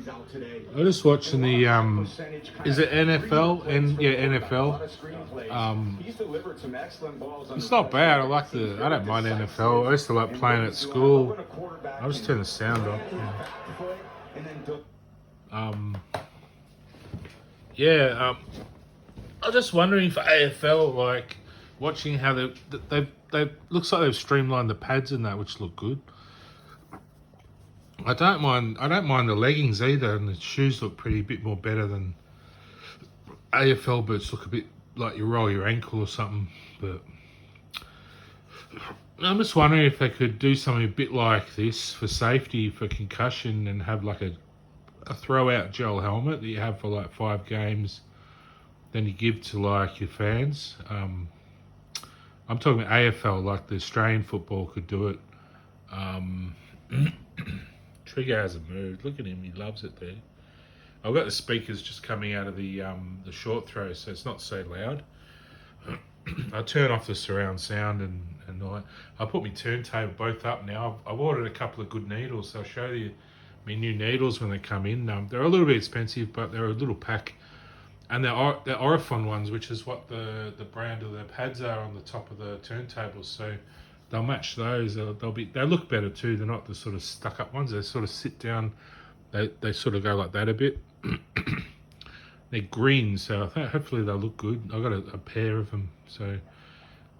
I'm just watching the is it NFL? And yeah, NFL. It's not bad. I don't mind NFL. I used to like playing at school. I'll just turn the sound off. Yeah. I'm just wondering for AFL, like watching how they looks like they've streamlined the pads and that, which look good. I don't mind the leggings either, and the shoes look pretty bit more better than AFL boots. Look a bit like you roll your ankle or something. But I'm just wondering if they could do something a bit like this for safety for concussion and have like a throw out gel helmet that you have for like 5 games, then you give to like your fans. I'm talking about AFL, like the Australian football could do it. Trigger hasn't moved. Look at him, he loves it there. I've got the speakers just coming out of the short throw, so it's not so loud. I turn off the surround sound and I put my turntable both up now. I've ordered a couple of good needles, so I'll show you my new needles when they come in. They're a little bit expensive, but they're a little pack. And they're Orifon ones, which is what the brand of the pads are on the top of the turntables. So they'll match those. They look better too. They're not the sort of stuck up ones. They sort of sit down. They sort of go like that a bit. They're green, so I think hopefully they'll look good. I've got a pair of them. So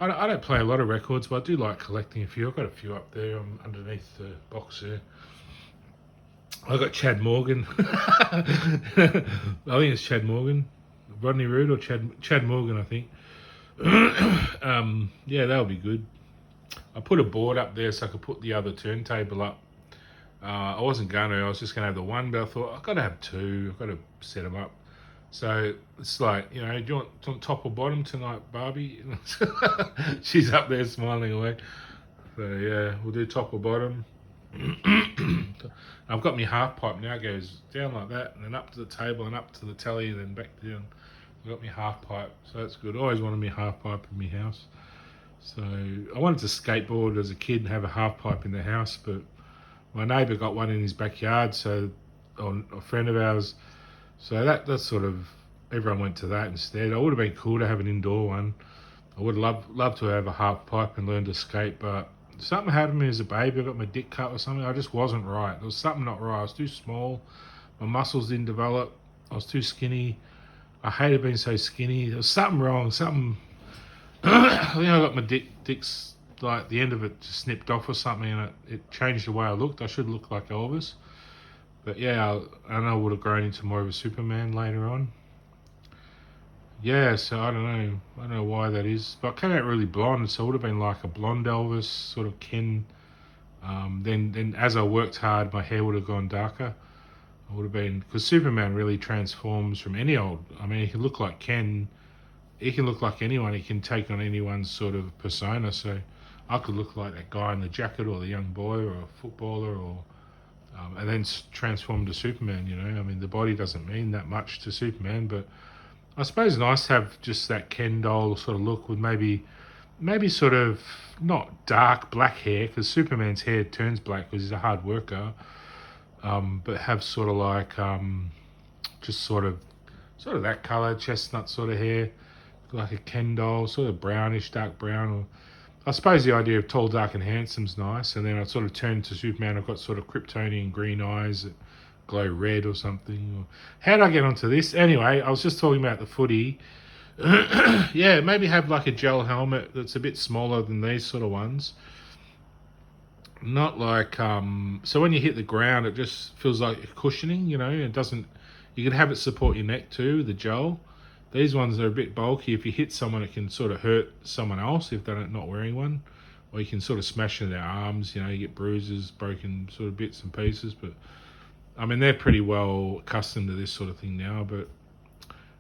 I don't play a lot of records, but I do like collecting a few. I've got a few up there underneath the box there. I got Chad Morgan. I think it's Chad Morgan. Rodney Root or Chad Morgan, I think. Yeah, that'll be good. I put a board up there so I could put the other turntable up. I wasn't going to. I was just going to have the one, but I thought I've got to have 2. I've got to set them up. So it's like, do you want top or bottom tonight, Barbie? She's up there smiling away. So yeah, we'll do top or bottom. I've got my half pipe now. It goes down like that, and then up to the table, and up to the telly, and then back down. I've got my half pipe, so that's good. I always wanted my half pipe in my house. So I wanted to skateboard as a kid and have a half pipe in the house, but my neighbour got one in his backyard, so a friend of ours. So that's sort of, everyone went to that instead. It would have been cool to have an indoor one. I would love to have a half pipe and learn to skate, but something happened to me as a baby. I got my dick cut or something. I just wasn't right. There was something not right. I was too small. My muscles didn't develop. I was too skinny. I hated being so skinny. There was something wrong. I think I got my dick's, like the end of it just snipped off or something, and it changed the way I looked. I should look like Elvis. But yeah, I know I would have grown into more of a Superman later on. Yeah, so I don't know why that is. But I came out really blonde, so it would have been like a blonde Elvis, sort of Ken. Then as I worked hard, my hair would have gone darker. I would have been, because Superman really transforms from any old. I mean, he can look like Ken. He can look like anyone. He can take on anyone's sort of persona. So I could look like that guy in the jacket, or the young boy, or a footballer, or and then transform to Superman. I mean, the body doesn't mean that much to Superman, but I suppose it's nice to have just that Ken doll sort of look with maybe sort of not dark black hair, because Superman's hair turns black because he's a hard worker, but have sort of like just sort of that colour, chestnut sort of hair, like a Ken doll, sort of brownish, dark brown. Or I suppose the idea of tall, dark and handsome's nice, and then I sort of turned to Superman. I've got sort of Kryptonian green eyes that glow red or something. How did I get onto this? Anyway, I was just talking about the footy. Yeah, maybe have like a gel helmet that's a bit smaller than these sort of ones. Not like so when you hit the ground, it just feels like cushioning. It doesn't. You can have it support your neck too, the gel. These ones are a bit bulky. If you hit someone, it can sort of hurt someone else if they're not wearing one. Or you can sort of smash into their arms, you get bruises, broken sort of bits and pieces. But, I mean, they're pretty well accustomed to this sort of thing now. But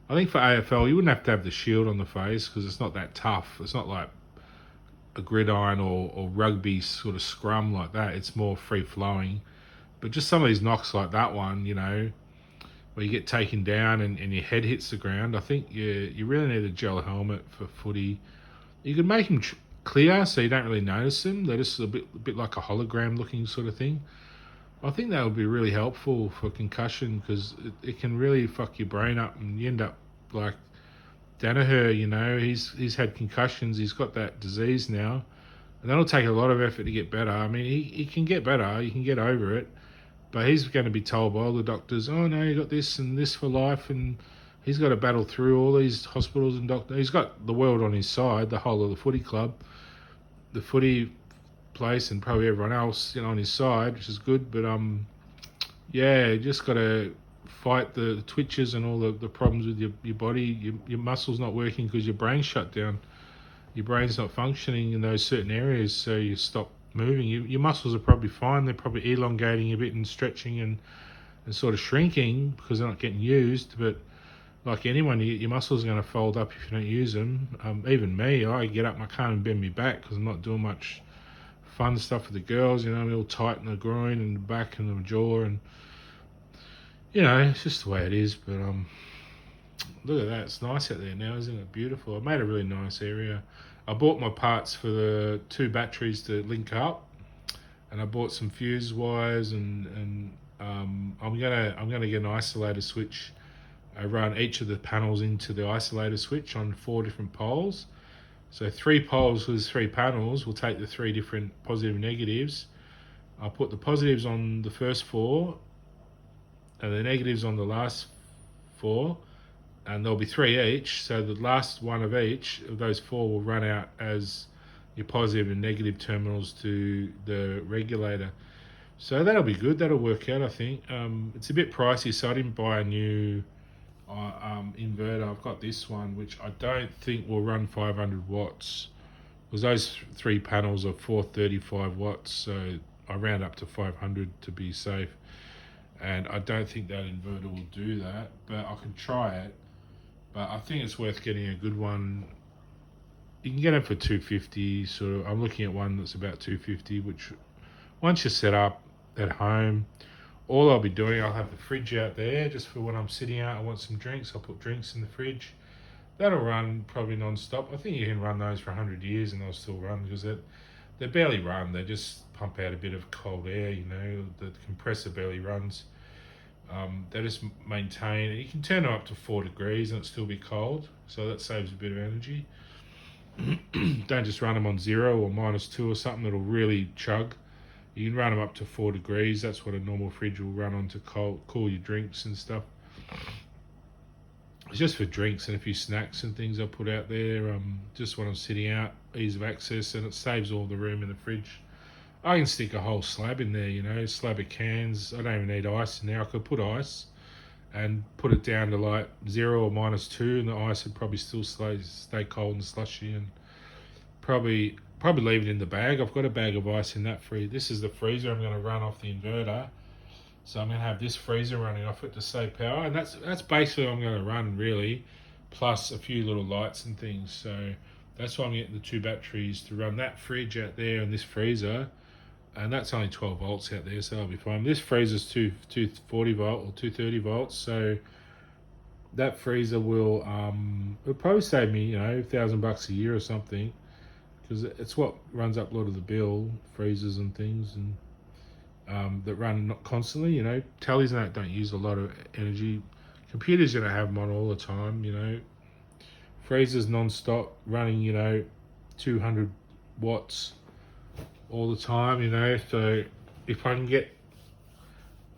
I think for AFL, you wouldn't have to have the shield on the face because it's not that tough. It's not like a gridiron or rugby sort of scrum like that. It's more free-flowing. But just some of these knocks like that one, where you get taken down and your head hits the ground, I think you really need a gel helmet for footy. You can make them clear so you don't really notice them. They're just a bit like a hologram looking sort of thing. I think that would be really helpful for concussion because it can really fuck your brain up and you end up like Danaher. He's had concussions. He's got that disease now, and that'll take a lot of effort to get better. I mean, he can get better. He can get over it, but he's going to be told by all the doctors, "Oh no, you got this and this for life," and he's got to battle through all these hospitals and doctors. He's got the world on his side, the whole of the footy club, the footy place, and probably everyone else, on his side, which is good. But yeah, you just got to fight the twitches and all the problems with your body. Your muscles not working because your brain's shut down. Your brain's not functioning in those certain areas, so you stop moving. Your muscles are probably fine. They're probably elongating a bit and stretching and sort of shrinking because they're not getting used. But like anyone, your muscles are going to fold up if you don't use them. Even me, I get up and I can't even bend my back because I'm not doing much fun stuff with the girls. I'm all tight in the groin and the back and the jaw, and it's just the way it is. But look at that, it's nice out there now, isn't it? Beautiful. I made a really nice area. I bought my parts for the 2 batteries to link up, and I bought some fuse wires, and I'm gonna get an isolator switch. I run each of the panels into the isolator switch on 4 different poles. So 3 poles with 3 panels will take the 3 different positive and negatives. I'll put the positives on the first 4 and the negatives on the last 4, and there'll be 3 each. So the last one of each of those 4 will run out as your positive and negative terminals to the regulator. So that'll be good. That'll work out, I think. It's a bit pricey, so I didn't buy a new inverter. I've got this one, which I don't think will run 500 watts, because those 3 panels are 435 watts, so I round up to 500 to be safe, and I don't think that inverter will do that, but I can try it. But I think it's worth getting a good one. You can get it for 250. Sort of, I'm looking at one that's about 250, which once you're set up at home, all I'll be doing, I'll have the fridge out there just for when I'm sitting out. I want some drinks, I'll put drinks in the fridge. That'll run probably non-stop. I think you can run those for 100 years and they'll still run, because they barely run. They just pump out a bit of cold air, the compressor barely runs. They just maintain. You can turn them up to 4 degrees and it'll still be cold, so that saves a bit of energy. Don't just run them on 0 or -2 or something that'll really chug. You can run them up to 4 degrees. That's what a normal fridge will run on to cool your drinks and stuff. It's just for drinks and a few snacks and things I put out there. Just when I'm sitting out, ease of access, and it saves all the room in the fridge. I can stick a whole slab in there, slab of cans. I don't even need ice in there. I could put ice and put it down to like 0 or -2, and the ice would probably still stay cold and slushy, and probably leave it in the bag. I've got a bag of ice in that freezer. This is the freezer I'm going to run off the inverter. So I'm going to have this freezer running off it to save power, and that's basically what I'm going to run, really, plus a few little lights and things. So that's why I'm getting the 2 batteries to run that fridge out there and this freezer, and that's only 12 volts out there, so that'll be fine. This freezer's 240 volt or 230 volts, so that freezer will it'll probably save me $1,000 a year or something, because it's what runs up a lot of the bill, freezers and things, and that run not constantly. Tallies and that don't use a lot of energy. Computers, have them on all the time. Freezers non-stop running, 200 watts all the time. So if I can get,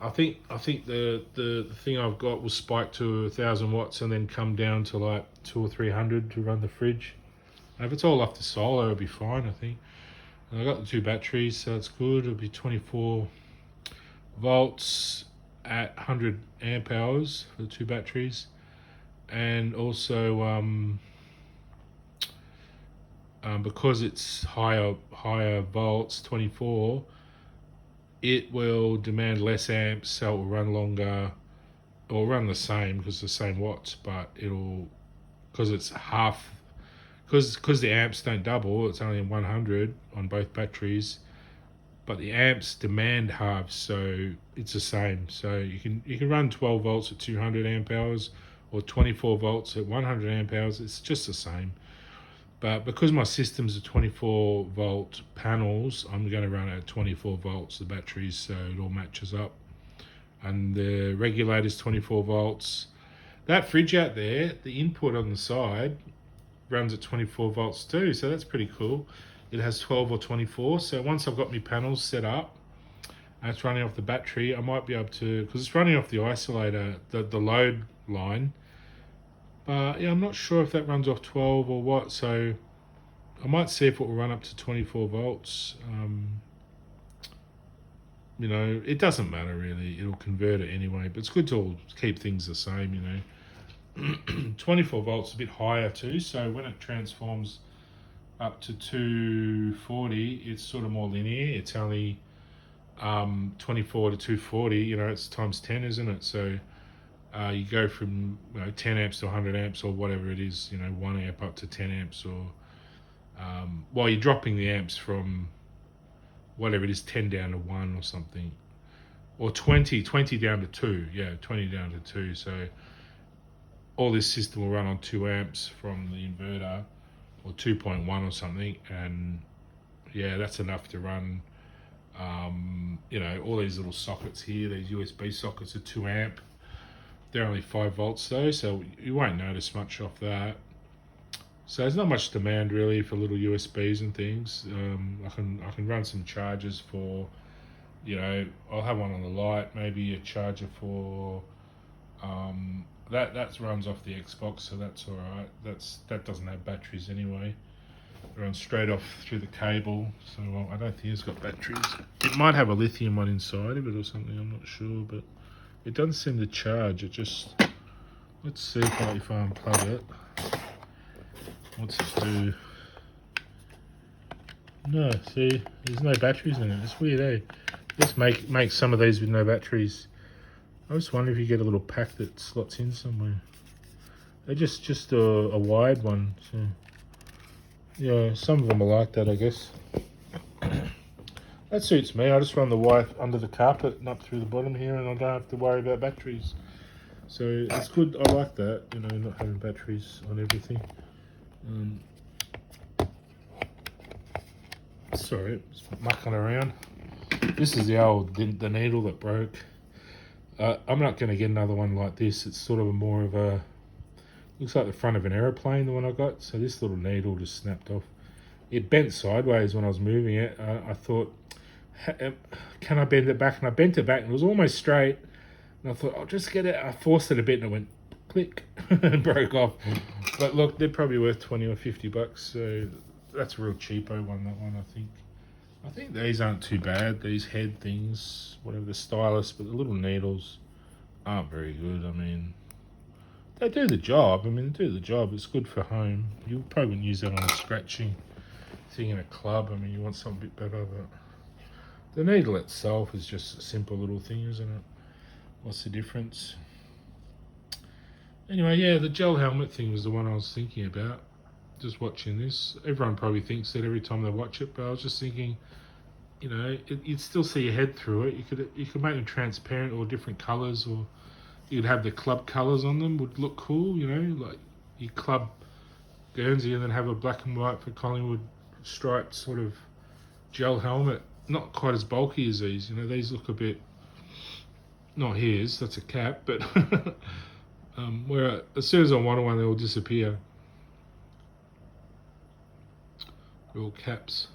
I think the thing I've got will spike to 1,000 watts and then come down to like 200 or 300 to run the fridge. And if it's all off the solar, it'll be fine, I think. And I got the 2 batteries, so it's good. It'll be 24 volts at 100 amp hours for the 2 batteries, and also because it's higher volts, 24, it will demand less amps, so it will run longer, or run the same because it's the same watts, but because it's half, because the amps don't double, it's only 100 on both batteries, but the amps demand halves, so it's the same. So you can run 12 volts at 200 amp hours or 24 volts at 100 amp hours. It's just the same. But because my system's a 24 volt panels, I'm going to run it at 24 volts, the batteries, so it all matches up. And the regulator's 24 volts. That fridge out there, the input on the side runs at 24 volts too, so that's pretty cool. It has 12 or 24, so once I've got my panels set up and it's running off the battery, I might be able to, because it's running off the isolator, the load line. But yeah, I'm not sure if that runs off 12 or what, so I might see if it will run up to 24 volts. You know, it doesn't matter really, it'll convert it anyway, but it's good to keep things the same, you know. 24 volts is a bit higher too, so when it transforms up to 240, it's sort of more linear. It's only 24 to 240, you know, it's times 10, isn't it? So you go from 10 amps to 100 amps or whatever it is, 1 amp up to 10 amps, or while you're dropping the amps from whatever it is, 10 down to 1 or something, or 20 down to 2, 20 down to 2. So all this system will run on 2 amps from the inverter, or 2.1 or something, and yeah, that's enough to run all these little sockets here. These USB sockets are 2 amp. They're only 5 volts though, so you won't notice much off that. So there's not much demand really for little USBs and things. I can run some chargers for, I'll have one on the light, maybe a charger for that runs off the Xbox, so that's all right. That doesn't have batteries anyway. It runs straight off through the cable, so I don't think it's got batteries. It might have a lithium one inside of it or something, I'm not sure, but it doesn't seem to charge. It just, let's see if I unplug it. What's it do? No, see, there's no batteries in it. It's weird, eh? Let's make some of these with no batteries. I just wonder if you get a little pack that slots in somewhere. They're just a wired one, so yeah, some of them are like that, I guess. That suits me. I just run the wire under the carpet and up through the bottom here, and I don't have to worry about batteries. So it's good. I like that, not having batteries on everything. Sorry, just mucking around. This is the needle that broke. I'm not going to get another one like this. It's sort of more of a, looks like the front of an aeroplane, the one I got. So this little needle just snapped off. It bent sideways when I was moving it. I thought, can I bend it back? And I bent it back and it was almost straight. And I thought, I'll just get it. I forced it a bit and it went click and broke off. But look, they're probably worth 20 or 50 bucks. So that's a real cheapo one, that one, I think. I think these aren't too bad, these head things, whatever, the stylus, but the little needles aren't very good. I mean, they do the job. It's good for home. You probably wouldn't use that on a scratching thing in a club. I mean, you want something a bit better, but the needle itself is just a simple little thing, isn't it? What's the difference? Anyway, yeah, the gel helmet thing was the one I was thinking about. Just watching this, everyone probably thinks that every time they watch it, but I was just thinking, you'd still see your head through it. You could make them transparent or different colours, or you'd have the club colours on them. Would look cool, like your club Guernsey, and then have a black and white for Collingwood striped sort of gel helmet. Not quite as bulky as these. These look a bit, not his. That's a cap, but where as soon as I want one, they will disappear. All caps.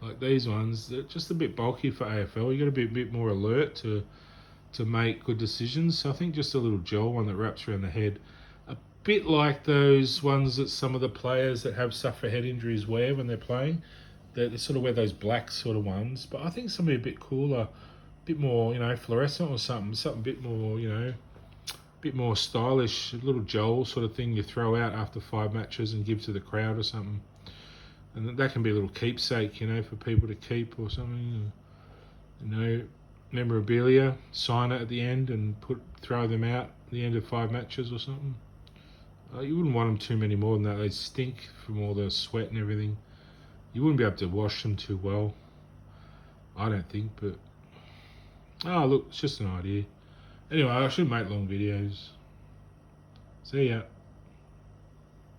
Like these ones, they're just a bit bulky for AFL. You got to be a bit more alert to make good decisions. So I think just a little gel one that wraps around the head. A bit like those ones that some of the players that have suffered head injuries wear when they're playing. They sort of wear those black sort of ones. But I think something a bit cooler, a bit more, fluorescent or something a bit more, bit more stylish, a little gel sort of thing you throw out after 5 matches and give to the crowd or something. And that can be a little keepsake, for people to keep or something. Memorabilia, sign it at the end and throw them out at the end of 5 matches or something. You wouldn't want them too many more than that. They stink from all the sweat and everything. You wouldn't be able to wash them too well, I don't think, but look, it's just an idea. Anyway, I shouldn't make long videos. See ya.